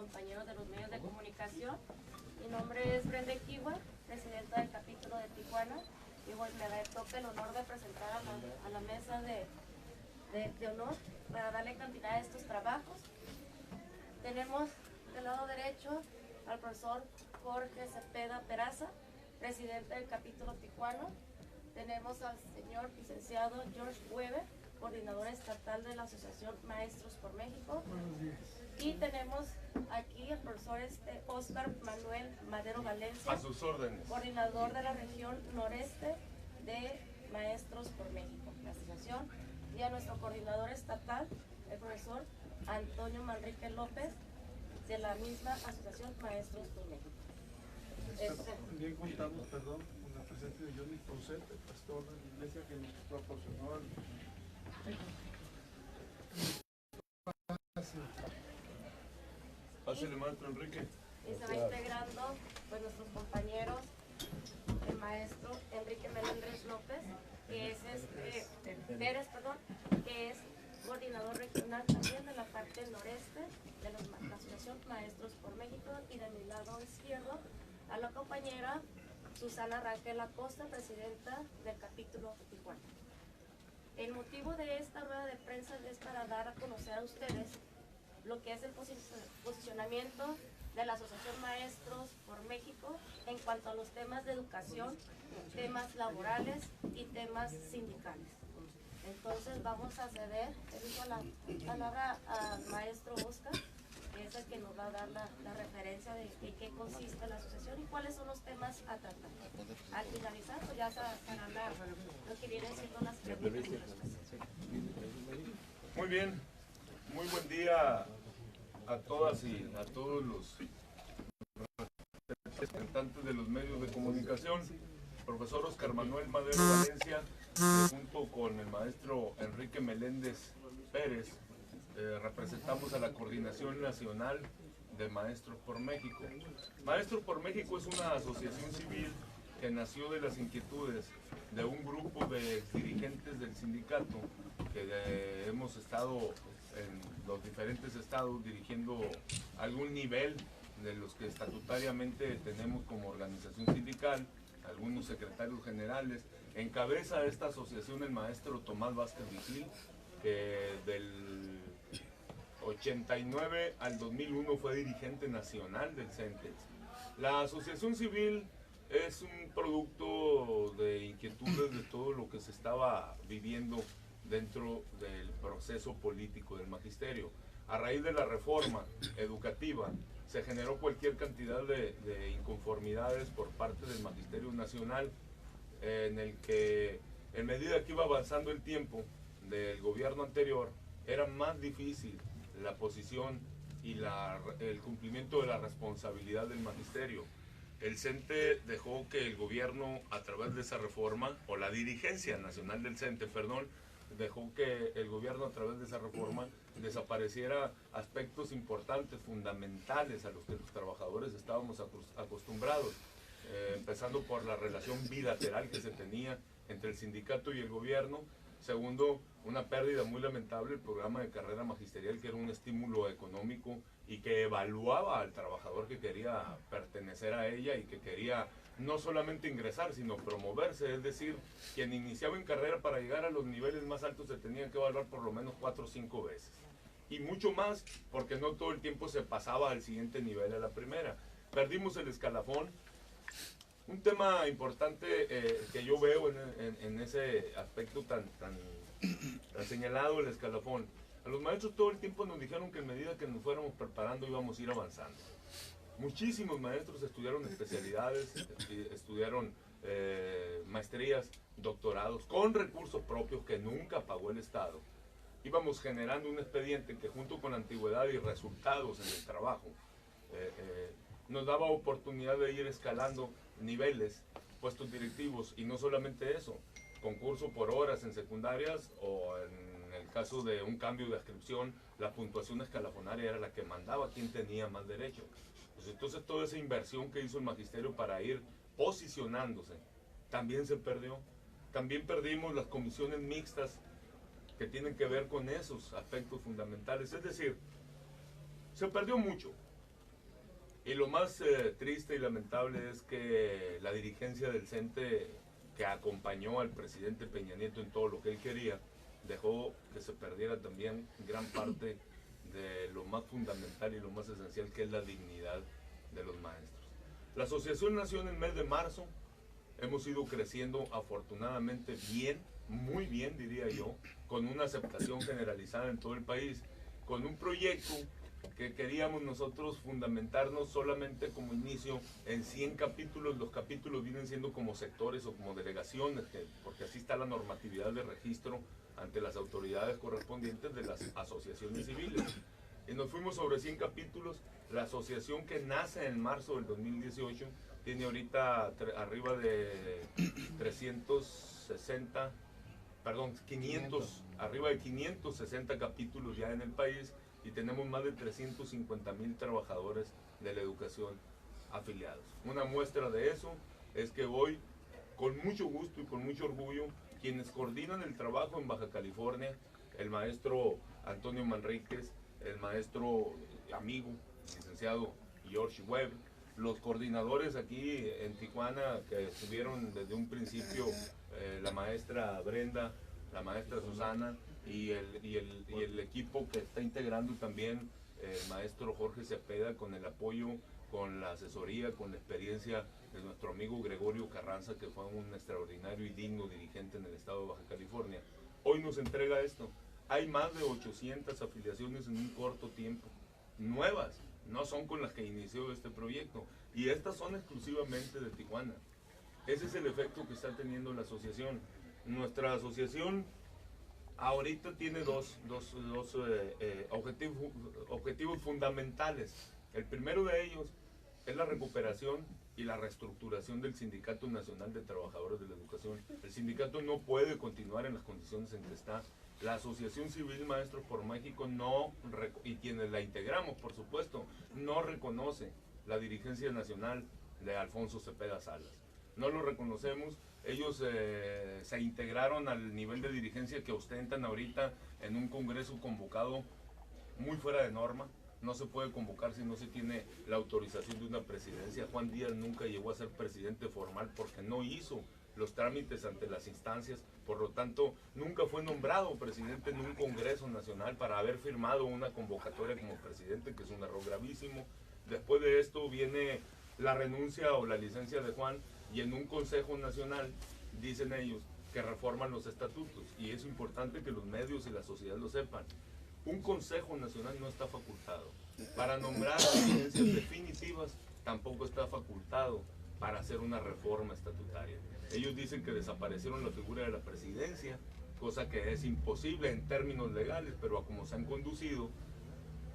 compañeros de los medios de comunicación. Mi nombre es Brenda Equigua, presidenta del capítulo de Tijuana, y bueno, me toca el honor de presentar a la mesa de honor para darle continuidad a estos trabajos. Tenemos del lado derecho al profesor Jorge Cepeda Peraza, presidente del capítulo Tijuana. Tenemos al señor licenciado George Weber, coordinador estatal de la Asociación Maestros por México. Y tenemos aquí al profesor Óscar Manuel Madero Valencia, a sus órdenes, coordinador de la región noreste de Maestros por México, la asociación, y a nuestro coordinador estatal, el profesor Antonio Manrique López, de la misma Asociación Maestros por México. También contamos, perdón, con la presencia de Johnny Poncelte, pastor de la iglesia, que nos proporcionó el... Pásale, maestro Enrique. Y se va integrando pues nuestros compañeros, el maestro Enrique Meléndez López, que es Pérez, que es coordinador regional también de la parte noreste de la Asociación Maestros por México, y de mi lado izquierdo a la compañera Susana Raquel Acosta, presidenta del capítulo Tijuana. El motivo de esta rueda de prensa es para dar a conocer a ustedes lo que es el posicionamiento de la Asociación Maestros por México en cuanto a los temas de educación, temas laborales y temas sindicales. Entonces vamos a ceder la palabra al maestro Óscar, que es el que nos va a dar la referencia de qué consiste la asociación y cuáles son los temas a tratar. Al finalizar, pues ya serán lo que vienen siendo las preguntas y respuestas. Muy bien, muy buen día a todas y a todos los representantes de los medios de comunicación. Profesor Óscar Manuel Madero Valencia, junto con el maestro Enrique Meléndez Pérez, representamos a la Coordinación Nacional de Maestros por México. Maestros por México es una asociación civil que nació de las inquietudes de un grupo de dirigentes del sindicato que hemos estado en los diferentes estados dirigiendo algún nivel de los que estatutariamente tenemos como organización sindical, algunos secretarios generales. Encabeza esta asociación el maestro Tomás Vázquez Vigil, que del 89 al 2001 fue dirigente nacional del CENTEX. La asociación civil es un producto de inquietudes de todo lo que se estaba viviendo dentro del proceso político del magisterio. A raíz de la reforma educativa se generó cualquier cantidad de inconformidades por parte del Magisterio Nacional, en el que, en medida que iba avanzando el tiempo del gobierno anterior, era más difícil la posición y el cumplimiento de la responsabilidad del magisterio. El CENTE dejó que el gobierno, a través de esa reforma, o la dirigencia nacional del CENTE, perdón, dejó que el gobierno, a través de esa reforma, desapareciera aspectos importantes, fundamentales, a los que los trabajadores estábamos acostumbrados, empezando por la relación bilateral que se tenía entre el sindicato y el gobierno. Segundo, una pérdida muy lamentable del programa de carrera magisterial, que era un estímulo económico y que evaluaba al trabajador que quería pertenecer a ella y que quería no solamente ingresar, sino promoverse. Es decir, quien iniciaba en carrera, para llegar a los niveles más altos, se tenía que evaluar por lo menos 4 o 5 veces. Y mucho más, porque no todo el tiempo se pasaba al siguiente nivel, a la primera. Perdimos el escalafón. Un tema importante que yo veo en ese aspecto tan señalado, el escalafón. A los maestros todo el tiempo nos dijeron que en medida que nos fuéramos preparando íbamos a ir avanzando. Muchísimos maestros estudiaron especialidades, estudiaron maestrías, doctorados, con recursos propios que nunca pagó el Estado. Íbamos generando un expediente que, junto con antigüedad y resultados en el trabajo, nos daba oportunidad de ir escalando niveles, puestos directivos, y no solamente eso, concurso por horas en secundarias, o en el caso de un cambio de adscripción, la puntuación escalafonaria era la que mandaba quién tenía más derecho. Pues entonces toda esa inversión que hizo el magisterio para ir posicionándose también se perdió. También perdimos las comisiones mixtas que tienen que ver con esos aspectos fundamentales. Es decir, se perdió mucho. Y lo más triste y lamentable es que la dirigencia del CENTE, que acompañó al presidente Peña Nieto en todo lo que él quería, dejó que se perdiera también gran parte de lo más fundamental y lo más esencial, que es la dignidad de los maestros. La asociación nació en el mes de marzo. Hemos ido creciendo afortunadamente bien, muy bien diría yo, con una aceptación generalizada en todo el país, con un proyecto que queríamos nosotros fundamentarnos solamente como inicio en 100 capítulos. Los capítulos vienen siendo como sectores o como delegaciones, porque así está la normatividad de registro ante las autoridades correspondientes de las asociaciones civiles. Y nos fuimos sobre 100 capítulos. La asociación, que nace en marzo del 2018, tiene ahorita arriba de arriba de 560 capítulos ya en el país, y tenemos más de 350,000 trabajadores de la educación afiliados. Una muestra de eso es que hoy, con mucho gusto y con mucho orgullo, quienes coordinan el trabajo en Baja California, el maestro Antonio Manríquez, el maestro amigo, licenciado George Webb, los coordinadores aquí en Tijuana, que estuvieron desde un principio, la maestra Brenda, la maestra Susana, y el equipo que está integrando también el maestro Jorge Cepeda, con el apoyo, con la asesoría, con la experiencia de nuestro amigo Gregorio Carranza, que fue un extraordinario y digno dirigente en el estado de Baja California. Hoy nos entrega esto. Hay más de 800 afiliaciones en un corto tiempo, nuevas, no son con las que inició este proyecto, y estas son exclusivamente de Tijuana. Ese es el efecto que está teniendo la asociación. Nuestra asociación ahorita tiene dos objetivos fundamentales. El primero de ellos es la recuperación y la reestructuración del Sindicato Nacional de Trabajadores de la Educación. El sindicato no puede continuar en las condiciones en que está. La Asociación Civil Maestros por México y quienes la integramos, por supuesto, no reconoce la dirigencia nacional de Alfonso Cepeda Salas. No lo reconocemos. Ellos se integraron al nivel de dirigencia que ostentan ahorita en un congreso convocado muy fuera de norma. No se puede convocar si no se tiene la autorización de una presidencia. Juan Díaz nunca llegó a ser presidente formal porque no hizo los trámites ante las instancias, por lo tanto nunca fue nombrado presidente en un congreso nacional para haber firmado una convocatoria como presidente, que es un error gravísimo. Después de esto viene la renuncia o la licencia de Juan, y en un consejo nacional dicen ellos que reforman los estatutos, y es importante que los medios y la sociedad lo sepan. Un consejo nacional no está facultado para nombrar licencias definitivas, tampoco está facultado para hacer una reforma estatutaria. Ellos dicen que desaparecieron la figura de la presidencia, cosa que es imposible en términos legales, pero a como se han conducido,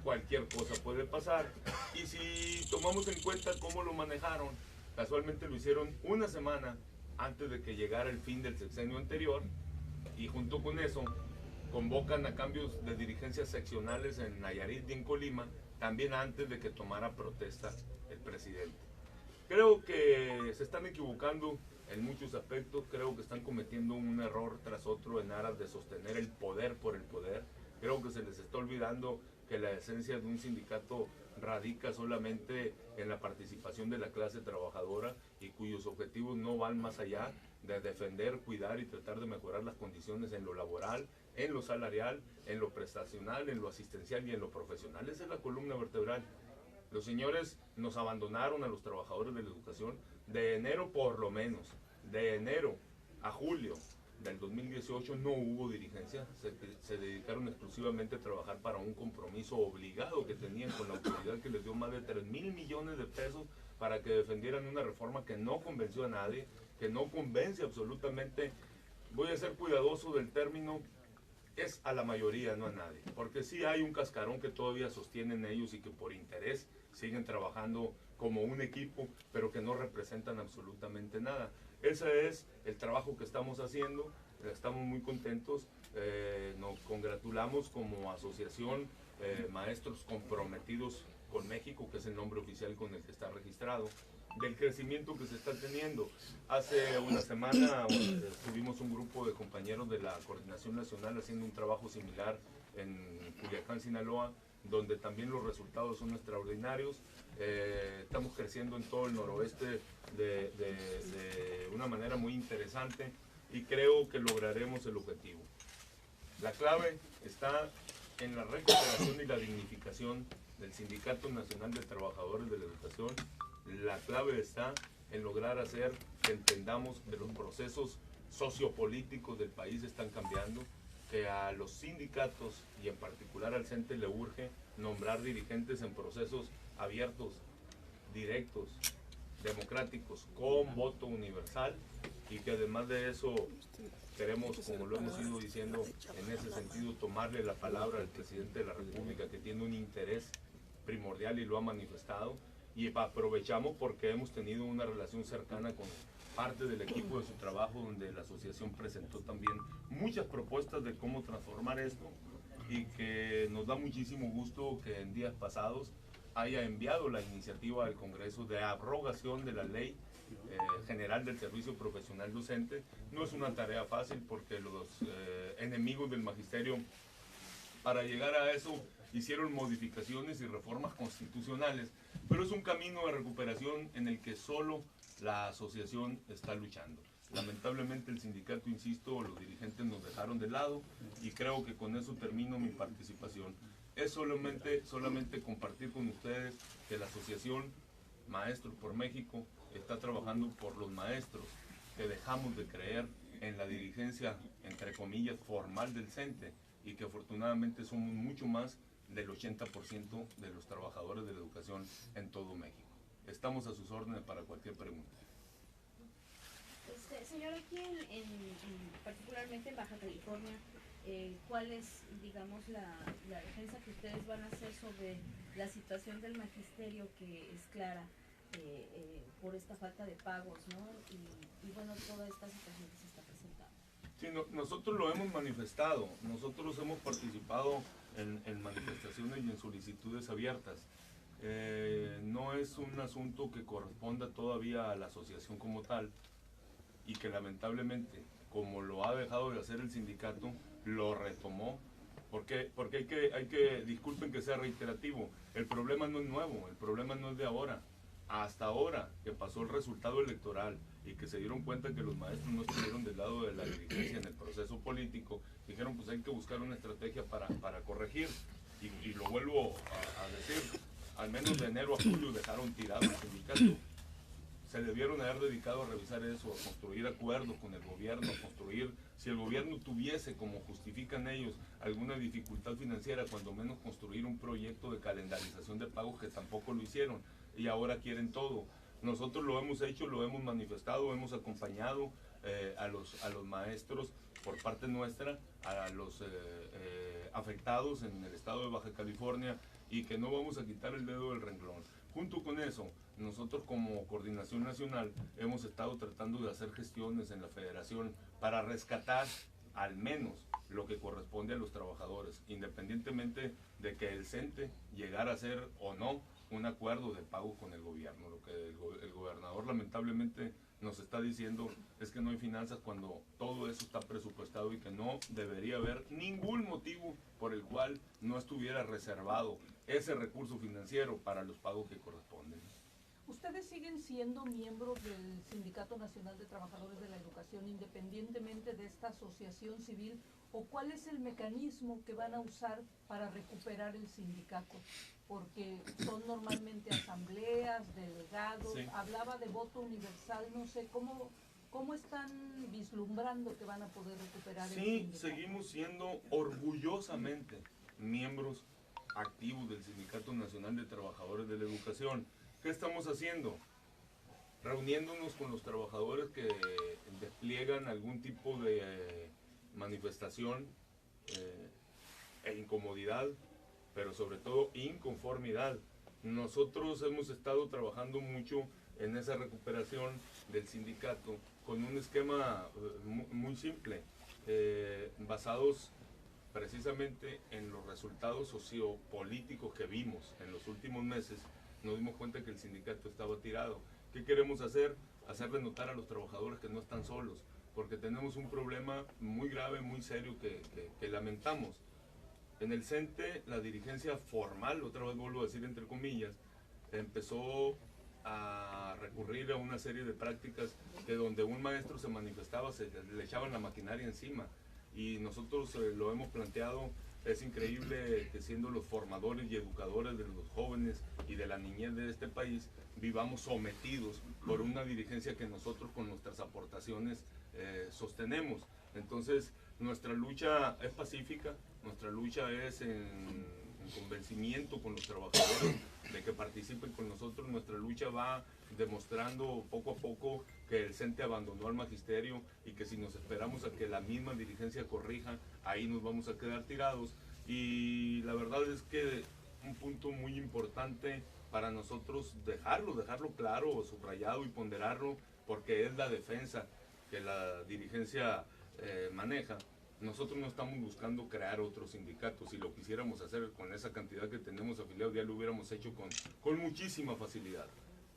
cualquier cosa puede pasar. Y si tomamos en cuenta cómo lo manejaron, casualmente lo hicieron una semana antes de que llegara el fin del sexenio anterior, y junto con eso convocan a cambios de dirigencias seccionales en Nayarit y en Colima, también antes de que tomara protesta el presidente. Creo que se están equivocando en muchos aspectos. Creo que están cometiendo un error tras otro en aras de sostener el poder por el poder. Creo que se les está olvidando que la esencia de un sindicato radica solamente en la participación de la clase trabajadora, y cuyos objetivos no van más allá de defender, cuidar y tratar de mejorar las condiciones en lo laboral, en lo salarial, en lo prestacional, en lo asistencial y en lo profesional. Esa es la columna vertebral. Los señores nos abandonaron a los trabajadores de la educación de enero, por lo menos, de enero a julio del 2018 no hubo dirigencia. Se dedicaron exclusivamente a trabajar para un compromiso obligado que tenían con la autoridad, que les dio más de 3,000 millones de pesos para que defendieran una reforma que no convenció a nadie, que no convence absolutamente. Voy a ser cuidadoso del término, es a la mayoría, no a nadie, porque sí hay un cascarón que todavía sostienen ellos y que por interés siguen trabajando como un equipo, pero que no representan absolutamente nada. Ese es el trabajo que estamos haciendo. Estamos muy contentos, nos congratulamos como asociación Maestros Comprometidos con México, que es el nombre oficial con el que está registrado, del crecimiento que se está teniendo. Hace una semana tuvimos un grupo de compañeros de la Coordinación Nacional haciendo un trabajo similar en Culiacán, Sinaloa, donde también los resultados son extraordinarios. Estamos creciendo en todo el noroeste de una manera muy interesante y creo que lograremos el objetivo. La clave está en la recuperación y la dignificación del Sindicato Nacional de Trabajadores de la Educación. La clave está en lograr hacer que entendamos que los procesos sociopolíticos del país están cambiando, que a los sindicatos y en particular al CENTE le urge nombrar dirigentes en procesos abiertos, directos, democráticos, con voto universal, y que además de eso queremos, como lo hemos ido diciendo, en ese sentido tomarle la palabra al presidente de la República, que tiene un interés primordial y lo ha manifestado, y aprovechamos porque hemos tenido una relación cercana con parte del equipo de su trabajo, donde la asociación presentó también muchas propuestas de cómo transformar esto, y que nos da muchísimo gusto que en días pasados haya enviado la iniciativa al Congreso de abrogación de la Ley General del Servicio Profesional Docente. No es una tarea fácil porque los enemigos del magisterio, para llegar a eso, hicieron modificaciones y reformas constitucionales, pero es un camino de recuperación en el que solo la asociación está luchando. Lamentablemente el sindicato, insisto, los dirigentes nos dejaron de lado, y creo que con eso termino mi participación. Es solamente compartir con ustedes que la asociación Maestros por México está trabajando por los maestros, que dejamos de creer en la dirigencia, entre comillas, formal del CENTE, y que afortunadamente somos mucho más del 80% de los trabajadores de la educación en todo México. Estamos a sus órdenes para cualquier pregunta. Señor, aquí particularmente en Baja California, ¿cuál es, digamos, la defensa que ustedes van a hacer sobre la situación del magisterio, que es clara por esta falta de pagos, ¿no? Y bueno, toda esta situación que se está presentando. Sí, nosotros lo hemos manifestado, nosotros hemos participado en manifestaciones y en solicitudes abiertas. No es un asunto que corresponda todavía a la asociación como tal, y que lamentablemente, como lo ha dejado de hacer el sindicato, lo retomó, porque hay que, disculpen que sea reiterativo, el problema no es nuevo, el problema no es de ahora. Hasta ahora que pasó el resultado electoral y que se dieron cuenta que los maestros no estuvieron del lado de la dirigencia en el proceso político, dijeron pues hay que buscar una estrategia para corregir, y lo vuelvo a decir, al menos de enero a julio dejaron tirado el sindicato. Se debieron haber dedicado a revisar eso, a construir acuerdos con el gobierno, a construir, si el gobierno tuviese, como justifican ellos, alguna dificultad financiera, cuando menos construir un proyecto de calendarización de pagos, que tampoco lo hicieron, y ahora quieren todo. Nosotros lo hemos hecho, lo hemos manifestado, hemos acompañado a los maestros por parte nuestra, a los afectados en el estado de Baja California, y que no vamos a quitar el dedo del renglón. Junto con eso, nosotros como Coordinación Nacional hemos estado tratando de hacer gestiones en la Federación para rescatar al menos lo que corresponde a los trabajadores, independientemente de que el CENTE llegara a hacer o no un acuerdo de pago con el gobierno. Lo que el gobernador lamentablemente nos está diciendo es que no hay finanzas, cuando todo eso está presupuestado, y que no debería haber ningún motivo por el cual no estuviera reservado ese recurso financiero para los pagos que corresponden. ¿Ustedes siguen siendo miembros del Sindicato Nacional de Trabajadores de la Educación independientemente de esta asociación civil, o cuál es el mecanismo que van a usar para recuperar el sindicato? Porque son normalmente asambleas, delegados, sí. Hablaba de voto universal, no sé, ¿cómo están vislumbrando que van a poder recuperar el sindicato? Sí, seguimos siendo orgullosamente miembros activos del Sindicato Nacional de Trabajadores de la Educación. ¿Qué estamos haciendo? Reuniéndonos con los trabajadores que despliegan algún tipo de manifestación e incomodidad, pero sobre todo inconformidad. Nosotros hemos estado trabajando mucho en esa recuperación del sindicato con un esquema muy simple, basados precisamente en los resultados sociopolíticos que vimos en los últimos meses. Nos dimos cuenta que el sindicato estaba tirado. ¿Qué queremos hacer? Hacerle notar a los trabajadores que no están solos, porque tenemos un problema muy grave, muy serio que lamentamos. En el CENTE, la dirigencia formal, otra vez vuelvo a decir entre comillas, empezó a recurrir a una serie de prácticas que donde un maestro se manifestaba, se le echaban la maquinaria encima. Y nosotros lo hemos planteado, es increíble que siendo los formadores y educadores de los jóvenes y de la niñez de este país, vivamos sometidos por una dirigencia que nosotros con nuestras aportaciones sostenemos. Entonces, nuestra lucha es pacífica, nuestra lucha es en convencimiento con los trabajadores de que participen con nosotros. Nuestra lucha va demostrando poco a poco que el CENTE abandonó al magisterio y que si nos esperamos a que la misma dirigencia corrija, ahí nos vamos a quedar tirados. Y la verdad es que un punto muy importante para nosotros dejarlo claro, subrayado y ponderarlo, porque es la defensa que la dirigencia maneja. Nosotros no estamos buscando crear otros sindicatos. Si lo quisiéramos hacer con esa cantidad que tenemos afiliados, ya lo hubiéramos hecho con muchísima facilidad.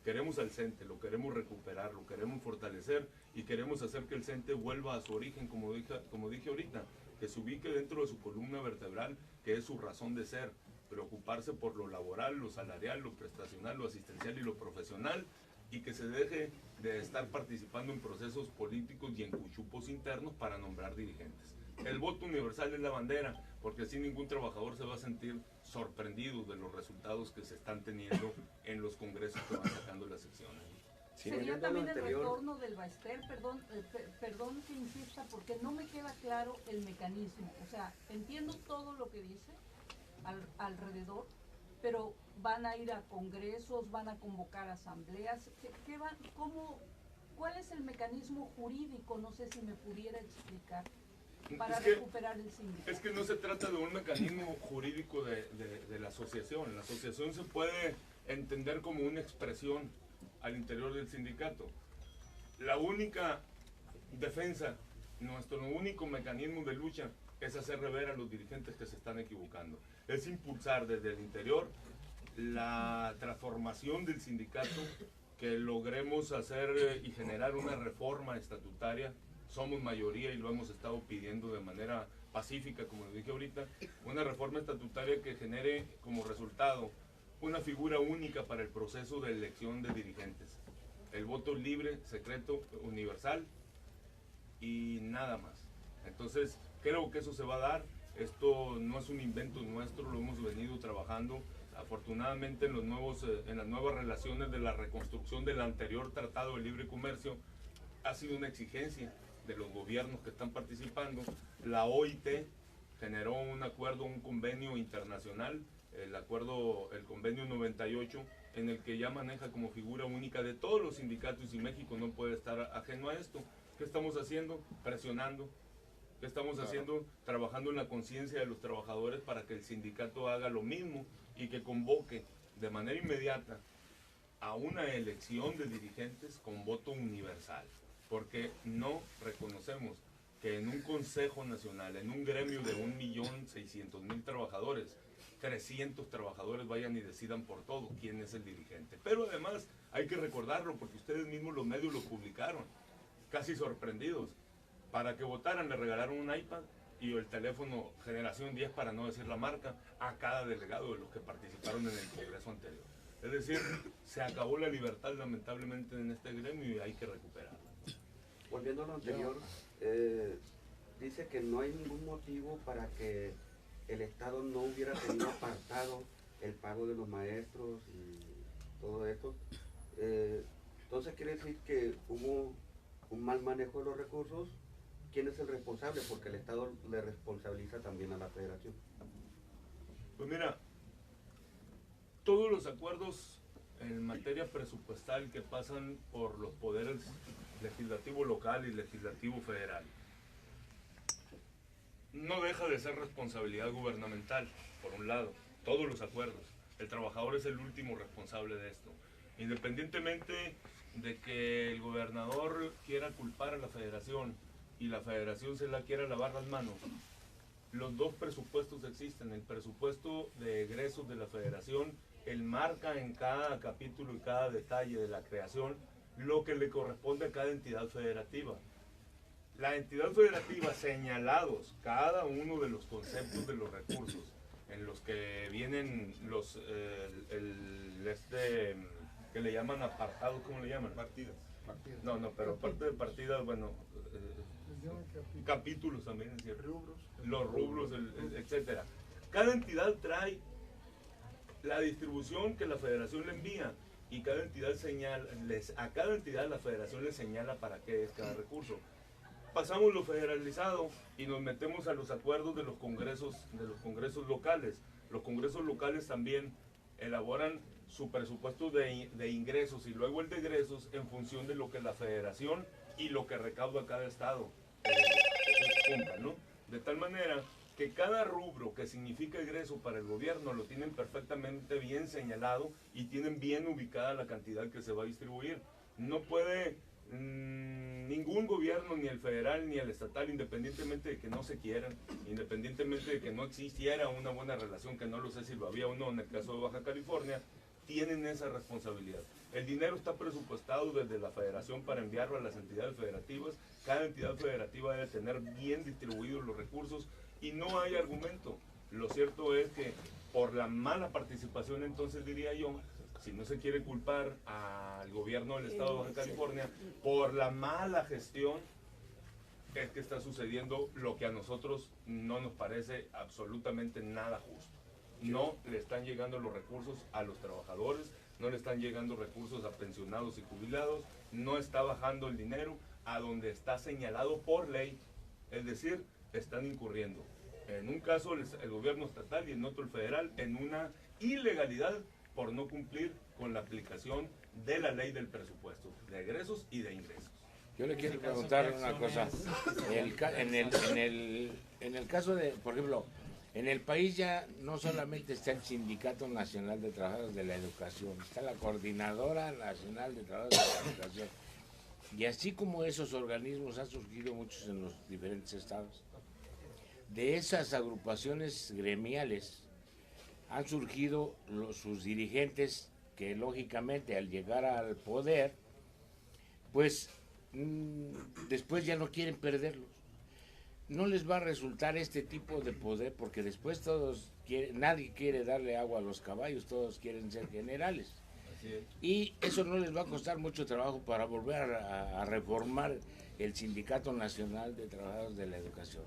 Queremos al CENTE, lo queremos recuperar, lo queremos fortalecer y queremos hacer que el CENTE vuelva a su origen, como dije ahorita, que se ubique dentro de su columna vertebral, que es su razón de ser, preocuparse por lo laboral, lo salarial, lo prestacional, lo asistencial y lo profesional, y que se deje de estar participando en procesos políticos y en cuchupos internos para nombrar dirigentes. El voto universal es la bandera, porque así ningún trabajador se va a sentir sorprendido de los resultados que se están teniendo en los congresos que van sacando las secciones. Sí, Sería también el retorno del Baester, perdón que insista, porque no me queda claro el mecanismo. O sea, entiendo todo lo que dice alrededor, pero van a ir a congresos, van a convocar asambleas. ¿Cuál es el mecanismo jurídico? No sé si me pudiera explicar, para recuperar el sindicato. Es que no se trata de un mecanismo jurídico de la asociación. La asociación se puede entender como una expresión al interior del sindicato. La única defensa, nuestro único mecanismo de lucha es hacerle ver a los dirigentes que se están equivocando. Es impulsar desde el interior la transformación del sindicato, que logremos hacer y generar una reforma estatutaria. Somos mayoría y lo hemos estado pidiendo de manera pacífica, como les dije ahorita, una reforma estatutaria que genere como resultado una figura única para el proceso de elección de dirigentes. El voto libre, secreto, universal y nada más. Entonces, creo que eso se va a dar. Esto no es un invento nuestro, lo hemos venido trabajando. Afortunadamente en las nuevas relaciones de la reconstrucción del anterior Tratado de Libre Comercio ha sido una exigencia de los gobiernos que están participando. La OIT generó un acuerdo, un convenio internacional, el convenio 98, en el que ya maneja como figura única de todos los sindicatos, y México no puede estar ajeno a esto. ¿Qué estamos haciendo? Presionando. ¿Qué estamos haciendo? Trabajando en la conciencia de los trabajadores para que el sindicato haga lo mismo y que convoque de manera inmediata a una elección de dirigentes con voto universal. Porque no reconocemos que en un Consejo Nacional, en un gremio de 1.600.000 trabajadores, 300 trabajadores vayan y decidan por todo quién es el dirigente. Pero además hay que recordarlo, porque ustedes mismos los medios lo publicaron, casi sorprendidos. Para que votaran le regalaron un iPad y el teléfono generación 10, para no decir la marca, a cada delegado de los que participaron en el Congreso anterior. Es decir, se acabó la libertad lamentablemente en este gremio y hay que recuperarla. Volviendo a lo anterior, dice que no hay ningún motivo para que el Estado no hubiera tenido apartado el pago de los maestros y todo esto. Entonces quiere decir que hubo un mal manejo de los recursos. ¿Quién es el responsable? Porque el Estado le responsabiliza también a la Federación. Pues mira, todos los acuerdos en materia presupuestal que pasan por los poderes legislativo local y legislativo federal no deja de ser responsabilidad gubernamental, por un lado, todos los acuerdos. El trabajador es el último responsable de esto. Independientemente de que el gobernador quiera culpar a la federación y la federación se la quiera lavar las manos, los dos presupuestos existen. El presupuesto de egresos de la federación, él marca en cada capítulo y cada detalle de la creación lo que le corresponde a cada entidad federativa. la entidad federativa señalados cada uno de los conceptos de los recursos en los que vienen los que le llaman apartados, ¿cómo le llaman? Partidas. No, pero aparte de partidas, bueno, capítulos también, es cierto. Los rubros, etcétera. Cada entidad trae la distribución que la federación le envía y cada entidad a cada entidad la federación le señala para qué es cada recurso. Pasamos lo federalizado y nos metemos a los acuerdos de los congresos locales. Los congresos locales también elaboran su presupuesto de ingresos y luego el de egresos en función de lo que la federación y lo que recauda cada estado juntan, ¿no? De tal manera que cada rubro que significa egreso para el gobierno lo tienen perfectamente bien señalado y tienen bien ubicada la cantidad que se va a distribuir. No puede ningún gobierno, ni el federal ni el estatal, independientemente de que no se quieran, independientemente de que no existiera una buena relación, que no lo sé si lo había o no en el caso de Baja California, tienen esa responsabilidad. El dinero está presupuestado desde la federación para enviarlo a las entidades federativas. Cada entidad federativa debe tener bien distribuidos los recursos y no hay argumento. Lo cierto es que por la mala participación, entonces diría yo, si no se quiere culpar al gobierno del estado de Baja California por la mala gestión, es que está sucediendo lo que a nosotros no nos parece absolutamente nada justo. No le están llegando los recursos a los trabajadores, no le están llegando recursos a pensionados y jubilados, no está bajando el dinero a donde está señalado por ley, es decir, están incurriendo en un caso el gobierno estatal y en otro el federal en una ilegalidad por no cumplir con la aplicación de la ley del presupuesto, de egresos y de ingresos. Yo le quiero preguntar una cosa. En el caso de, por ejemplo, en el país ya no solamente está el Sindicato Nacional de Trabajadores de la Educación, está la Coordinadora Nacional de Trabajadores de la Educación. Y así como esos organismos han surgido muchos en los diferentes estados, de esas agrupaciones gremiales han surgido sus dirigentes que lógicamente al llegar al poder, pues después ya no quieren perderlos. No les va a resultar este tipo de poder porque después nadie quiere darle agua a los caballos, todos quieren ser generales. Y eso no les va a costar mucho trabajo para volver a reformar el Sindicato Nacional de Trabajadores de la Educación.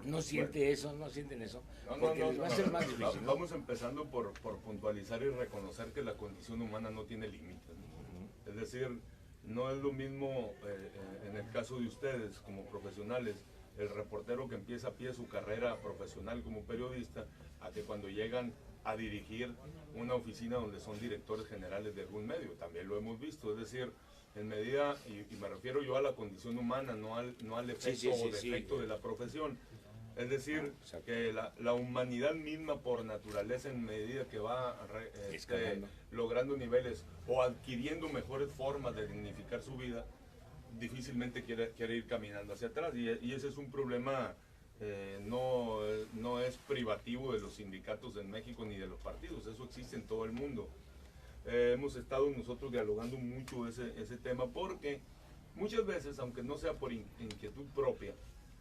¿No siente eso? ¿No sienten eso? Porque les va a ser más difícil, ¿no? Vamos empezando por puntualizar y reconocer que la condición humana no tiene límites, ¿no? Es decir, no es lo mismo en el caso de ustedes como profesionales, el reportero que empieza a pie su carrera profesional como periodista, a que cuando llegan a dirigir una oficina donde son directores generales de algún medio. También lo hemos visto, es decir, en medida, y me refiero yo a la condición humana, no al efecto o defecto de la profesión. Es decir, que la humanidad misma por naturaleza, en medida que va logrando niveles o adquiriendo mejores formas de dignificar su vida, difícilmente quiere ir caminando hacia atrás. Y ese es un problema, no es privativo de los sindicatos en México ni de los partidos, eso existe en todo el mundo. Hemos estado nosotros dialogando mucho ese tema porque muchas veces, aunque no sea por inquietud propia,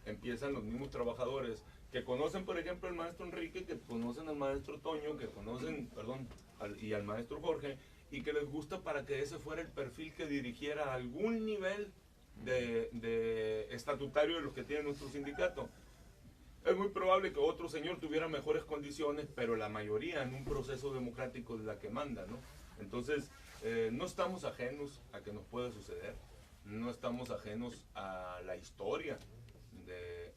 empiezan los mismos trabajadores que conocen, por ejemplo, al maestro Enrique, que conocen al maestro Toño, que conocen, y al maestro Jorge, y que les gusta para que ese fuera el perfil que dirigiera algún nivel de estatutario de los que tiene nuestro sindicato. Es muy probable que otro señor tuviera mejores condiciones, pero la mayoría en un proceso democrático es la que manda, ¿no? Entonces, no estamos ajenos a que nos pueda suceder, no estamos ajenos a la historia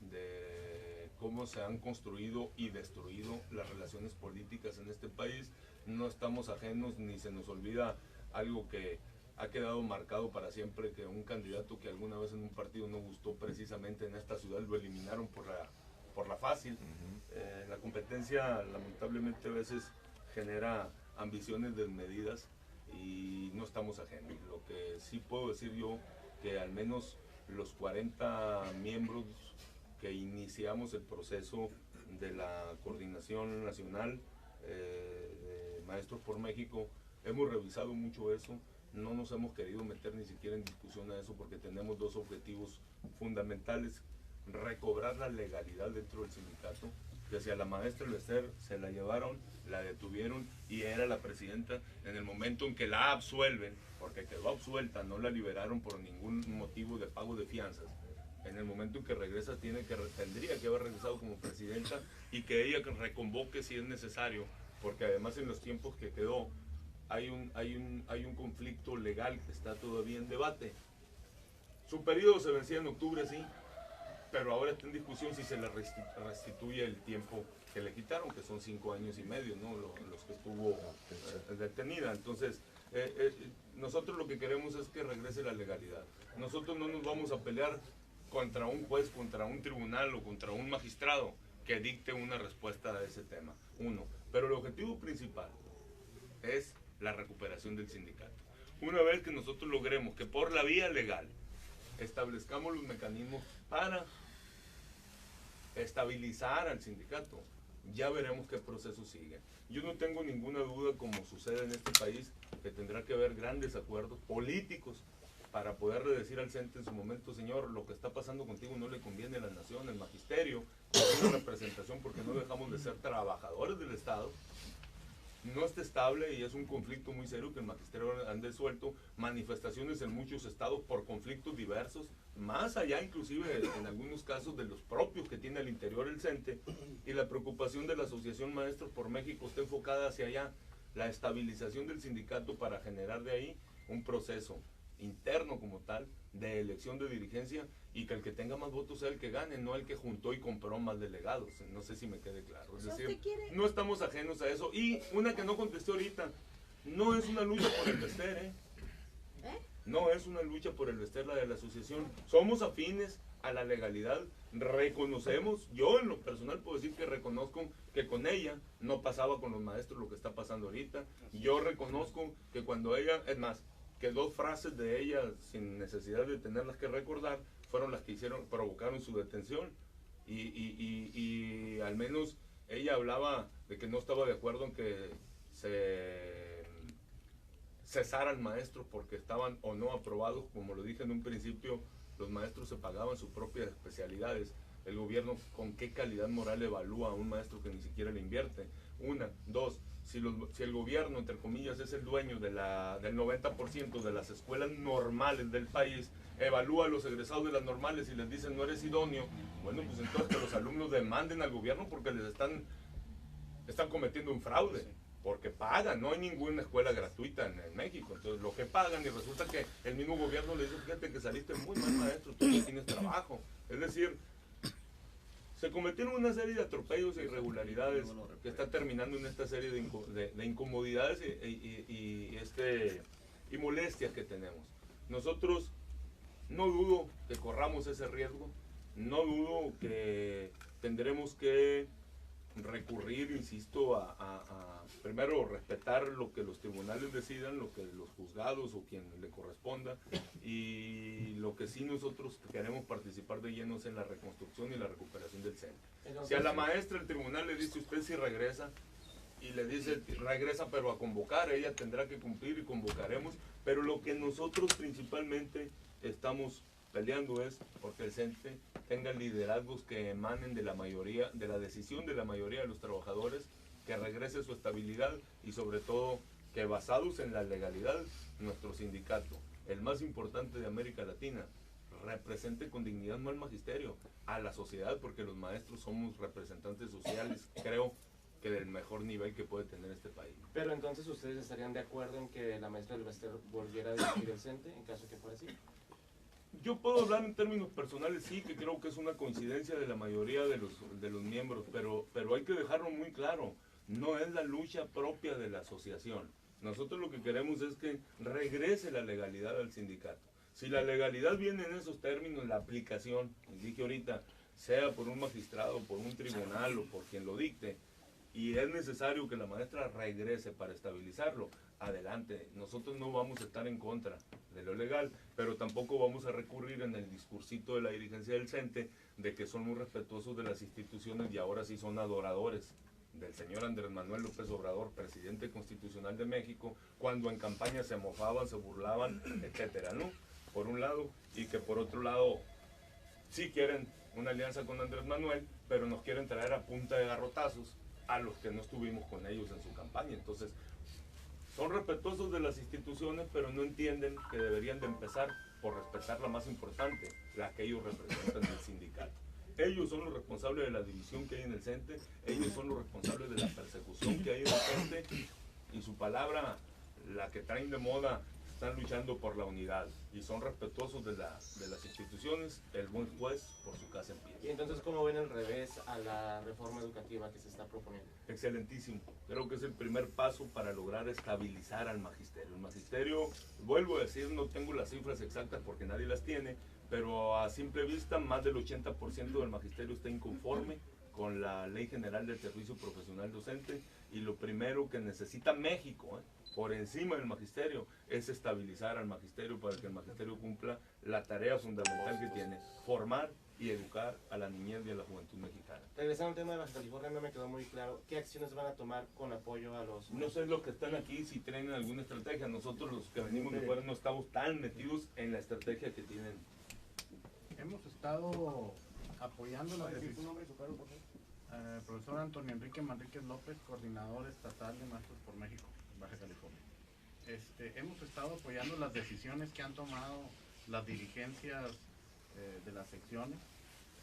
de cómo se han construido y destruido las relaciones políticas en este país. No estamos ajenos ni se nos olvida algo que ha quedado marcado para siempre, que un candidato que alguna vez en un partido no gustó precisamente en esta ciudad lo eliminaron por la fácil. La competencia lamentablemente a veces genera ambiciones desmedidas y no estamos ajenos. Lo que sí puedo decir yo, que al menos los 40 miembros que iniciamos el proceso de la Coordinación Nacional de Maestros por México, hemos revisado mucho eso no nos hemos querido meter ni siquiera en discusión a eso porque tenemos dos objetivos fundamentales: recobrar la legalidad dentro del sindicato, que si a la maestra Lester se la llevaron, la detuvieron y era la presidenta, en el momento en que la absuelven, porque quedó absuelta, no la liberaron por ningún motivo de pago de fianzas, en el momento en que regresa tendría que haber regresado como presidenta y que ella reconvoque si es necesario, porque además en los tiempos que quedó hay un conflicto legal que está todavía en debate. Su periodo se vencía en octubre, sí, pero ahora está en discusión si se le restituye el tiempo que le quitaron, que son 5 años y medio, ¿no? Los que estuvo detenida. Entonces, nosotros lo que queremos es que regrese la legalidad. Nosotros no nos vamos a pelear contra un juez, contra un tribunal o contra un magistrado que dicte una respuesta a ese tema. Uno. Pero el objetivo principal es la recuperación del sindicato. Una vez que nosotros logremos que por la vía legal establezcamos los mecanismos para estabilizar al sindicato, ya veremos qué proceso sigue. Yo no tengo ninguna duda, como sucede en este país, que tendrá que haber grandes acuerdos políticos para poderle decir al CENTE en su momento: señor, lo que está pasando contigo no le conviene a la nación, el magisterio, una representación, porque no dejamos de ser trabajadores del Estado. No está estable y es un conflicto muy serio que el magisterio han desuelto manifestaciones en muchos estados por conflictos diversos, más allá inclusive en algunos casos de los propios que tiene al interior el CENTE, y la preocupación de la Asociación Maestros por México está enfocada hacia allá, la estabilización del sindicato para generar de ahí un proceso interno como tal de elección de dirigencia y que el que tenga más votos sea el que gane, no el que juntó y compró más delegados. No sé si me quede claro. Es decir, no estamos ajenos a eso. Y una que no contesté ahorita, no es una lucha por el Bester, ¿eh? No es una lucha por el Bester la de la asociación. Somos afines a la legalidad, reconocemos, yo en lo personal puedo decir que reconozco que con ella no pasaba con los maestros lo que está pasando ahorita. Yo reconozco que cuando ella, es más, que 2 frases de ella, sin necesidad de tenerlas que recordar, fueron las que provocaron su detención. Y al menos ella hablaba de que no estaba de acuerdo en que se cesaran maestros porque estaban o no aprobados. Como lo dije en un principio, los maestros se pagaban sus propias especialidades. El gobierno, ¿con qué calidad moral evalúa a un maestro que ni siquiera le invierte? Una. 2, si el gobierno, entre comillas, es el dueño del 90% de las escuelas normales del país, evalúa a los egresados de las normales y les dicen no eres idóneo, bueno, pues entonces que los alumnos demanden al gobierno porque les están cometiendo un fraude, porque pagan. No hay ninguna escuela gratuita en México, entonces lo que pagan, y resulta que el mismo gobierno le dice: fíjate que saliste muy mal maestro, tú no tienes trabajo. Es decir, se cometieron una serie de atropellos e irregularidades que está terminando en esta serie de incomodidades y molestias que tenemos. Nosotros no dudo que corramos ese riesgo, no dudo que tendremos que recurrir, insisto, a primero respetar lo que los tribunales decidan, lo que los juzgados o quien le corresponda, y lo que sí nosotros queremos participar de lleno es en la reconstrucción y la recuperación del CENTE. Si a la maestra el tribunal le dice usted sí regresa, y le dice regresa pero a convocar, ella tendrá que cumplir y convocaremos, pero lo que nosotros principalmente estamos peleando es porque el CENTE tenga liderazgos que emanen de la mayoría, de la decisión de la mayoría de los trabajadores, que regrese su estabilidad y sobre todo que, basados en la legalidad, nuestro sindicato, el más importante de América Latina, represente con dignidad no al magisterio, a la sociedad, porque los maestros somos representantes sociales, creo que del mejor nivel que puede tener este país. Pero entonces ustedes estarían de acuerdo en que la maestra del Bester volviera a dirigir el CENTE en caso que fuera así. Yo puedo hablar en términos personales, sí, que creo que es una coincidencia de la mayoría de los miembros, pero hay que dejarlo muy claro, no es la lucha propia de la asociación. Nosotros lo que queremos es que regrese la legalidad al sindicato. Si la legalidad viene en esos términos, la aplicación, dije ahorita, sea por un magistrado, por un tribunal o por quien lo dicte, y es necesario que la maestra regrese para estabilizarlo, adelante. Nosotros no vamos a estar en contra de lo legal, pero tampoco vamos a recurrir en el discursito de la dirigencia del CENTE de que son muy respetuosos de las instituciones y ahora sí son adoradores del señor Andrés Manuel López Obrador, presidente constitucional de México, cuando en campaña se mofaban, se burlaban, etcétera, ¿no? Por un lado, y que por otro lado sí quieren una alianza con Andrés Manuel, pero nos quieren traer a punta de garrotazos a los que no estuvimos con ellos en su campaña. Entonces, son respetuosos de las instituciones, pero no entienden que deberían de empezar por respetar la más importante, la que ellos representan del sindicato. Ellos son los responsables de la división que hay en el CENTE, ellos son los responsables de la persecución que hay en el CENTE, y su palabra, la que traen de moda, están luchando por la unidad y son respetuosos de las instituciones, el buen juez por su casa en pie. Y entonces, ¿cómo ven el revés a la reforma educativa que se está proponiendo? Excelentísimo. Creo que es el primer paso para lograr estabilizar al magisterio. El magisterio, vuelvo a decir, no tengo las cifras exactas porque nadie las tiene, pero a simple vista más del 80% del magisterio está inconforme con la Ley General del Servicio Profesional Docente, y lo primero que necesita México, por encima del magisterio, es estabilizar al magisterio para que el magisterio cumpla la tarea fundamental que tiene: formar y educar a la niñez y a la juventud mexicana. Regresando al tema de Baja California, no me quedó muy claro qué acciones van a tomar con apoyo a los... No sé los que están aquí si tienen alguna estrategia. Nosotros los que venimos de fuera no estamos tan metidos en la estrategia que tienen. Hemos estado apoyando la decisión. Profesor Antonio Enrique Manríquez López, coordinador estatal de Maestros por México, Baja California. Hemos estado apoyando las decisiones que han tomado las dirigencias de las secciones,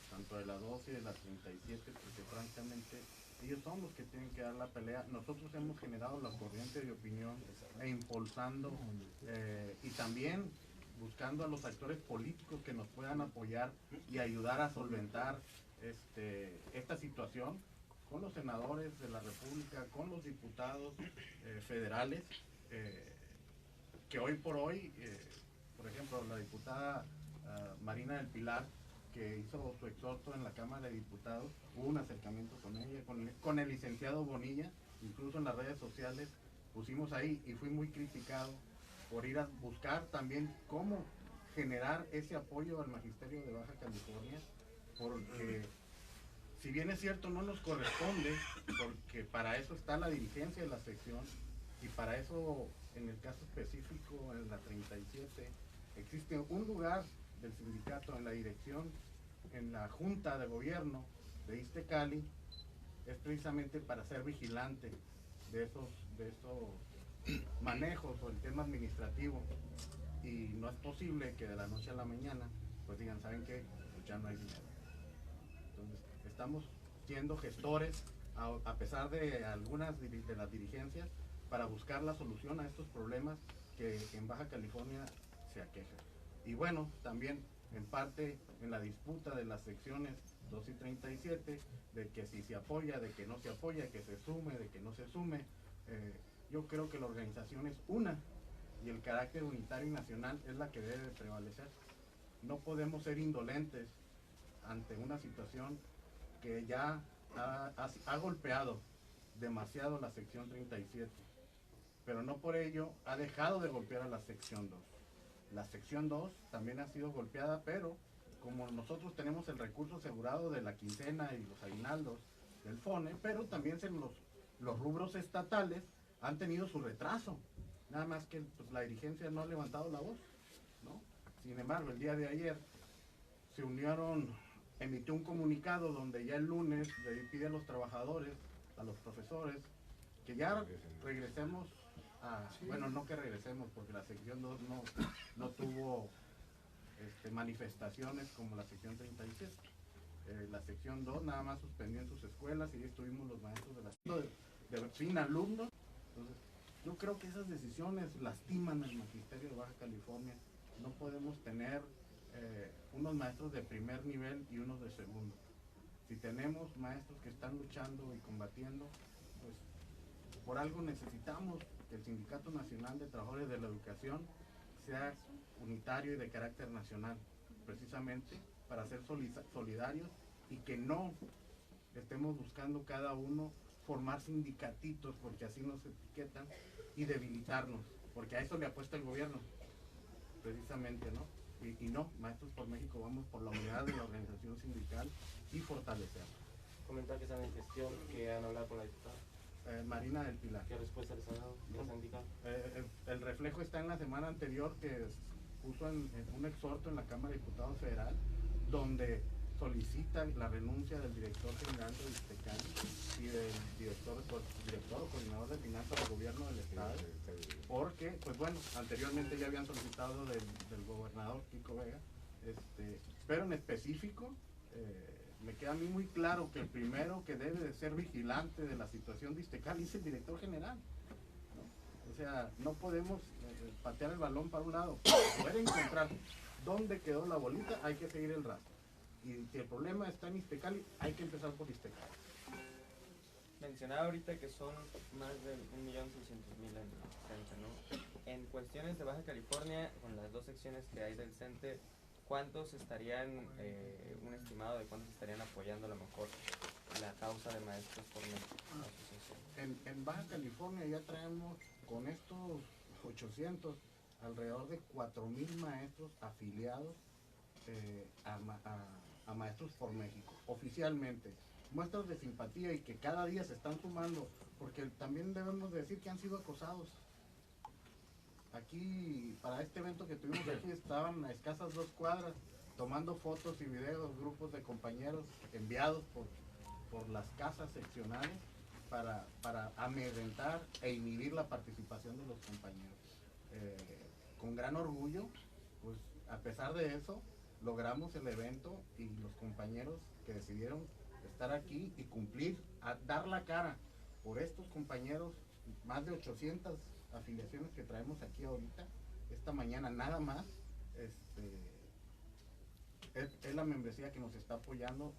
tanto de la 12 y de la 37, porque francamente ellos son los que tienen que dar la pelea. Nosotros hemos generado la corriente de opinión e impulsando y también buscando a los actores políticos que nos puedan apoyar y ayudar a solventar esta situación, con los senadores de la República, con los diputados federales, que hoy por hoy, por ejemplo, la diputada Marina del Pilar, que hizo su exhorto en la Cámara de Diputados, hubo un acercamiento con ella, con el licenciado Bonilla, incluso en las redes sociales pusimos ahí, y fui muy criticado por ir a buscar también cómo generar ese apoyo al magisterio de Baja California, porque si bien es cierto no nos corresponde, porque para eso está la dirigencia de la sección, y para eso en el caso específico en la 37 existe un lugar del sindicato en la dirección, en la junta de gobierno de Iztecali, es precisamente para ser vigilante de esos manejos o el tema administrativo, y no es posible que de la noche a la mañana pues digan, ¿saben qué? Pues ya no hay dinero. Entonces estamos siendo gestores a pesar de algunas de las dirigencias para buscar la solución a estos problemas que en Baja California se aquejan. Y bueno, también en parte en la disputa de las secciones 2 y 37, de que si se apoya, de que no se apoya, que se sume, de que no se sume, yo creo que la organización es una, y el carácter unitario y nacional es la que debe prevalecer. No podemos ser indolentes ante una situación que ya ha golpeado demasiado la sección 37, pero no por ello ha dejado de golpear a la sección 2. La sección 2 también ha sido golpeada, pero como nosotros tenemos el recurso asegurado de la quincena y los aguinaldos del FONE, pero también los rubros estatales han tenido su retraso, nada más que pues, la dirigencia no ha levantado la voz, ¿no? Sin embargo, el día de ayer se unieron, emitió un comunicado donde ya el lunes le pide a los trabajadores, a los profesores, que ya regresemos bueno, no que regresemos, porque la sección 2 no tuvo manifestaciones como la sección 37. La sección 2 nada más suspendió en sus escuelas, y estuvimos los maestros de fin alumnos. Entonces, yo creo que esas decisiones lastiman al magisterio de Baja California. No podemos tener unos maestros de primer nivel y unos de segundo. Si tenemos maestros que están luchando y combatiendo, pues por algo necesitamos que el Sindicato Nacional de Trabajadores de la Educación sea unitario y de carácter nacional, precisamente para ser solidarios, y que no estemos buscando cada uno formar sindicatitos, porque así nos etiquetan, y debilitarnos, porque a eso le apuesta el gobierno, precisamente, ¿no? Y no, Maestros por México vamos por la unidad de la organización sindical y fortalecerla. Comentar que están en gestión, que han hablado con la diputada. Marina del Pilar. ¿Qué respuesta les han dado? ¿Qué les han indicado? El reflejo está en la semana anterior que puso en un exhorto en la Cámara de Diputados Federal, donde solicitan la renuncia del director general de Ixtecali y del director o coordinador de finanzas del gobierno del estado, porque, pues bueno, anteriormente ya habían solicitado del gobernador Kiko Vega, pero en específico, me queda a mí muy claro que el primero que debe de ser vigilante de la situación de Ixtecali es el director general, ¿no? O sea, no podemos patear el balón para un lado. Para poder encontrar dónde quedó la bolita, hay que seguir el rastro. Y si el problema está en Ixtecali, hay que empezar por Ixtecali. Mencionaba ahorita que son más de 1.600.000 en CENTE, ¿no? En cuestiones de Baja California, con las dos secciones que hay del CENTE, ¿cuántos estarían, un estimado de cuántos estarían apoyando a lo mejor la causa de Maestros por México, la asociación? En Baja California ya traemos con estos 800 alrededor de 4.000 maestros afiliados a Maestros por México, oficialmente. Muestras de simpatía y que cada día se están sumando, porque también debemos decir que han sido acosados. Aquí, para este evento que tuvimos aquí, estaban a escasas 2 cuadras tomando fotos y videos, grupos de compañeros enviados por las casas seccionales para amedrentar e inhibir la participación de los compañeros. Con gran orgullo, pues a pesar de eso, logramos el evento y los compañeros que decidieron estar aquí y cumplir, a dar la cara por estos compañeros, más de 800 afiliaciones que traemos aquí ahorita, esta mañana nada más, es la membresía que nos está apoyando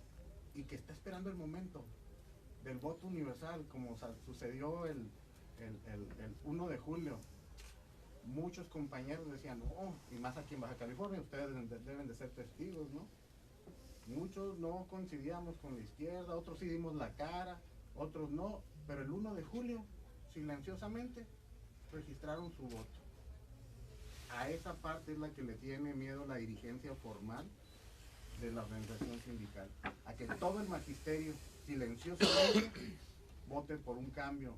y que está esperando el momento del voto universal, como sucedió el 1 de julio. Muchos compañeros decían, no, y más aquí en Baja California, ustedes deben de ser testigos, ¿no? Muchos no coincidíamos con la izquierda, otros sí dimos la cara, otros no, pero el 1 de julio, silenciosamente, registraron su voto. A esa parte es la que le tiene miedo la dirigencia formal de la organización sindical, a que todo el magisterio silenciosamente vote por un cambio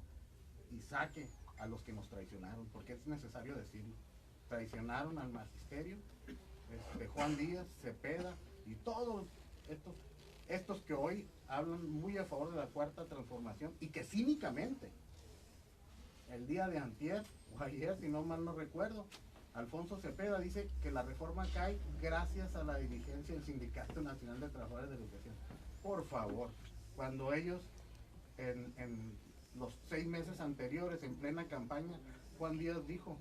y saque a los que nos traicionaron, porque es necesario decirlo. Traicionaron al magisterio, Juan Díaz, Cepeda y todos estos que hoy hablan muy a favor de la Cuarta Transformación y que cínicamente el día de antier o ayer, si no mal no recuerdo, Alfonso Cepeda dice que la reforma cae gracias a la dirigencia del Sindicato Nacional de Trabajadores de Educación. Por favor, cuando ellos en los 6 meses anteriores, en plena campaña, Juan Díaz dijo,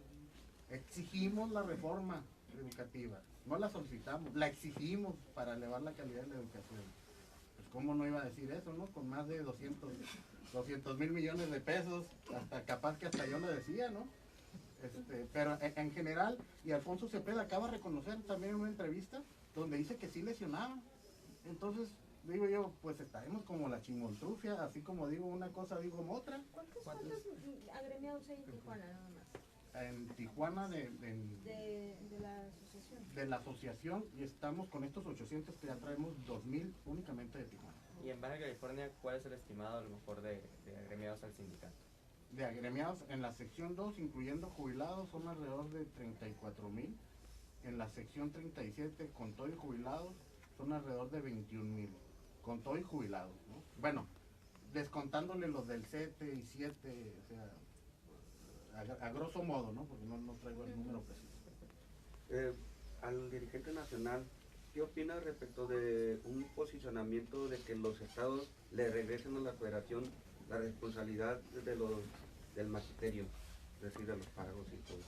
exigimos la reforma educativa, no la solicitamos, la exigimos para elevar la calidad de la educación. Pues cómo no iba a decir eso, ¿no? Con más de 200.000 millones de pesos, hasta capaz que hasta yo lo decía, ¿no? Pero en general, y Alfonso Cepeda acaba de reconocer también en una entrevista donde dice que sí lesionaba. Entonces, digo yo, pues estaremos como la chimoltrufia, así como digo una cosa, digo otra. ¿Cuántos agremiados hay en Tijuana nada más? En Tijuana de la asociación. De la asociación, y estamos con estos 800 que ya traemos 2.000 únicamente de Tijuana. Y en Baja California, ¿cuál es el estimado a lo mejor de agremiados al sindicato? De agremiados en la sección 2, incluyendo jubilados, son alrededor de 34.000. En la sección 37, con todo y jubilados, son alrededor de 21.000. Con todo y jubilados, ¿no? Bueno, descontándole los del 7 y 7, o sea, a grosso modo, ¿no? Porque no traigo el número preciso. Al dirigente nacional, ¿qué opina respecto de un posicionamiento de que los estados le regresen a la federación la responsabilidad del magisterio, es decir, de los pagos y todo?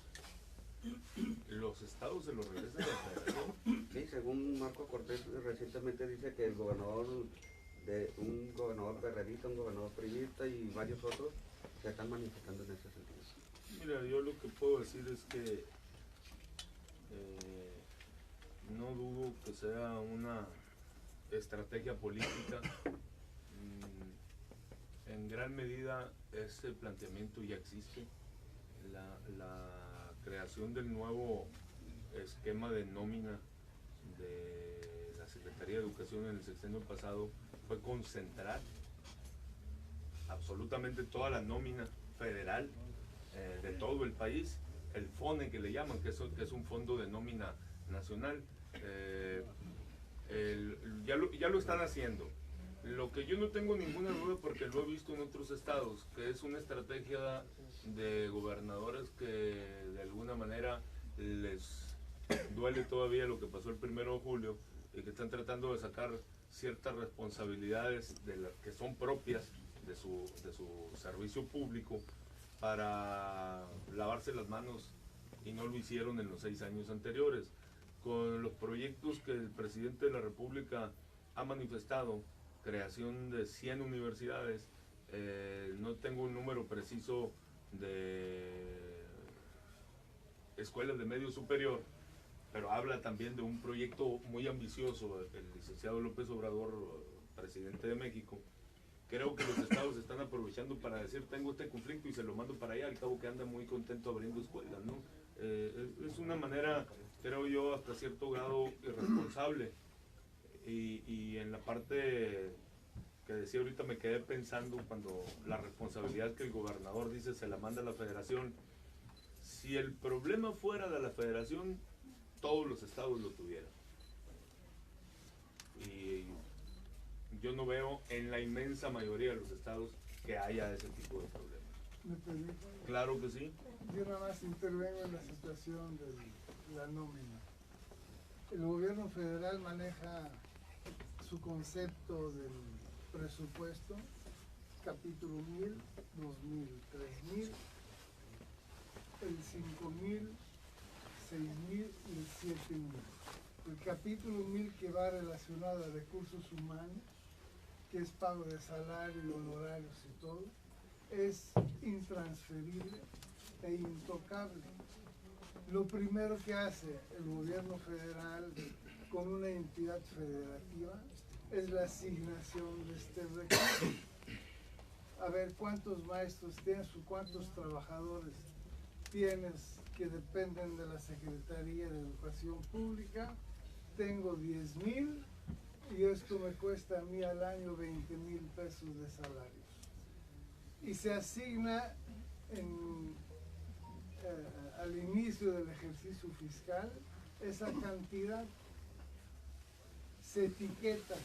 ¿Los estados se los regresan a la federación? Sí, según Marco Cortés recientemente dice que un gobernador perredista, un gobernador priista y varios otros se están manifestando en ese sentido. Mira, yo lo que puedo decir es que no dudo que sea una estrategia política. En gran medida ese planteamiento ya existe. La creación del nuevo esquema de nómina de las Secretaría de Educación en el sexenio pasado fue concentrar absolutamente toda la nómina federal de todo el país, el FONE que le llaman, que es un fondo de nómina nacional. Ya lo están haciendo. Lo que yo no tengo ninguna duda, porque lo he visto en otros estados, que es una estrategia de gobernadores que de alguna manera les duele todavía lo que pasó el 1 de julio y que están tratando de sacar ciertas responsabilidades que son propias de su servicio público para lavarse las manos, y no lo hicieron en los 6 años anteriores. Con los proyectos que el presidente de la República ha manifestado, creación de 100 universidades, no tengo un número preciso de escuelas de medio superior, pero habla también de un proyecto muy ambicioso del licenciado López Obrador, presidente de México. Creo que los estados están aprovechando para decir, tengo este conflicto y se lo mando para allá, al cabo que anda muy contento abriendo escuelas, ¿no? Es una manera, creo yo, hasta cierto grado irresponsable. Y en la parte que decía ahorita me quedé pensando, cuando la responsabilidad que el gobernador dice se la manda a la federación. Si el problema fuera de la federación, todos los estados lo tuvieran. Y yo no veo en la inmensa mayoría de los estados que haya ese tipo de problemas. ¿Me permite? Claro que sí. Yo nada más intervengo en la situación de la nómina. El gobierno federal maneja su concepto del presupuesto, capítulo 1000, 2000, 3000, el 5000, 6000 y el 7000. El capítulo 1000, que va relacionado a recursos humanos, que es pago de salario, honorarios y todo, es intransferible e intocable. Lo primero que hace el gobierno federal con una entidad federativa es la asignación de este recurso. A ver, ¿cuántos maestros tienes o cuántos trabajadores tienes que dependen de la Secretaría de Educación Pública? Tengo 10,000 y esto me cuesta a mí al año 20,000 pesos de salarios. Y se asigna al inicio del ejercicio fiscal esa cantidad, se etiqueta,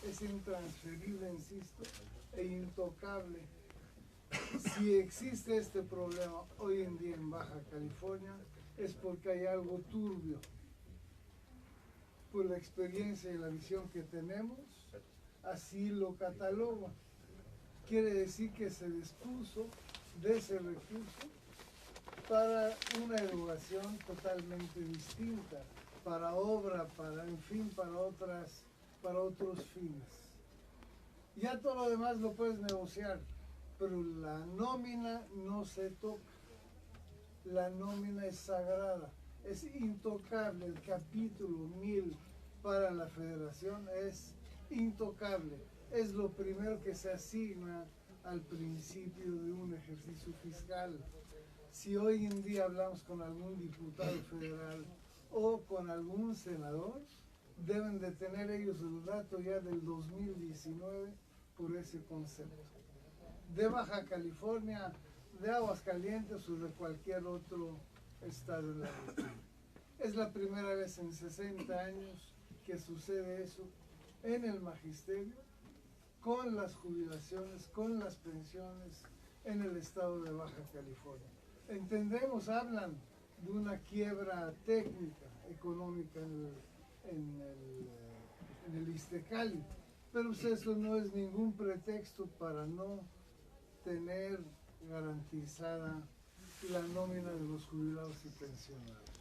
es intransferible, insisto, e intocable. Si existe este problema hoy en día en Baja California, es porque hay algo turbio. Por la experiencia y la visión que tenemos, así lo cataloga. Quiere decir que se dispuso de ese recurso para una educación totalmente distinta, para obra, en fin, para otros fines. Ya todo lo demás lo puedes negociar, pero la nómina no se toca. La nómina es sagrada, es intocable. El capítulo 1000 para la federación es intocable. Es lo primero que se asigna al principio de un ejercicio fiscal. Si hoy en día hablamos con algún diputado federal o con algún senador, deben de tener ellos el dato ya del 2019 por ese concepto. De Baja California, de Aguascalientes o de cualquier otro estado en la República. Es la primera vez en 60 años que sucede eso en el magisterio, con las jubilaciones, con las pensiones en el estado de Baja California. Entendemos, hablan de una quiebra técnica, económica en el Iztecali, pero eso no es ningún pretexto para no tener garantizada la nómina de los jubilados y pensionados.